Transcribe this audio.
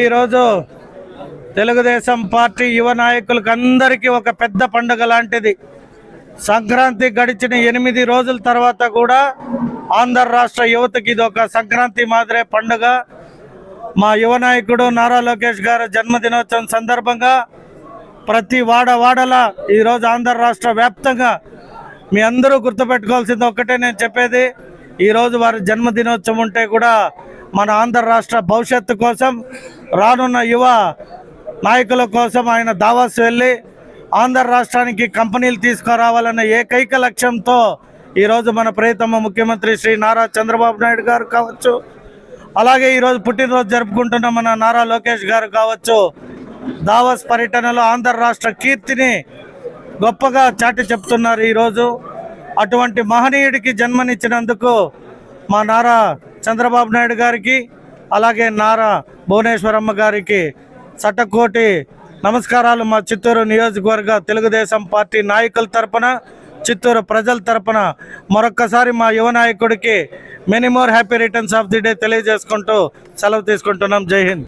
ఈరోజు తెలుగుదేశం పార్టీ యువ నాయకులకు అందరికీ ఒక పెద్ద పండుగ లాంటిది. సంక్రాంతి గడిచిన 8 రోజుల తర్వాత కూడా ఆంధ్ర రాష్ట్ర యువతకి ఇది ఒక సంక్రాంతి మాదిరే పండుగ. మా యువ నాయకుడు నారా లోకేష్ గారు జన్మదినోత్సవం సందర్భంగా ప్రతి వాడవాడలా ఈరోజు ఆంధ్ర రాష్ట్ర వ్యాప్తంగా మీ అందరూ గుర్తుపెట్టుకోవాల్సింది ఒక్కటే నేను చెప్పేది, ఈరోజు వారి జన్మదినోత్సవం ఉంటే కూడా మన ఆంధ్ర రాష్ట్ర భవిష్యత్తు కోసం, రానున్న యువ నాయకుల కోసం ఆయన దావాస్ వెళ్ళి ఆంధ్ర రాష్ట్రానికి కంపెనీలు తీసుకురావాలన్న ఏకైక లక్ష్యంతో ఈరోజు మన ప్రియతమ ముఖ్యమంత్రి శ్రీ నారా చంద్రబాబు నాయుడు గారు కావచ్చు, అలాగే ఈరోజు పుట్టినరోజు జరుపుకుంటున్న మన నారా లోకేష్ గారు కావచ్చు, దావాస్ పర్యటనలో ఆంధ్ర రాష్ట్ర కీర్తిని గొప్పగా చాటి చెప్తున్నారు. ఈరోజు అటువంటి మహనీయుడికి జన్మనిచ్చినందుకు మా నారా చంద్రబాబు నాయుడు గారికి, అలాగే నారా భువనేశ్వరమ్మ గారికి శతకోటి నమస్కారాలు. మా చిత్తూరు నియోజకవర్గ తెలుగుదేశం పార్టీ నాయకుల తరపున, చిత్తూరు ప్రజల తరపున మరొక్కసారి మా యువ నాయకుడికి many more happy returns of the day తెలియజేసుకుంటూ సెలవు తీసుకుంటున్నాం. జై హింద్.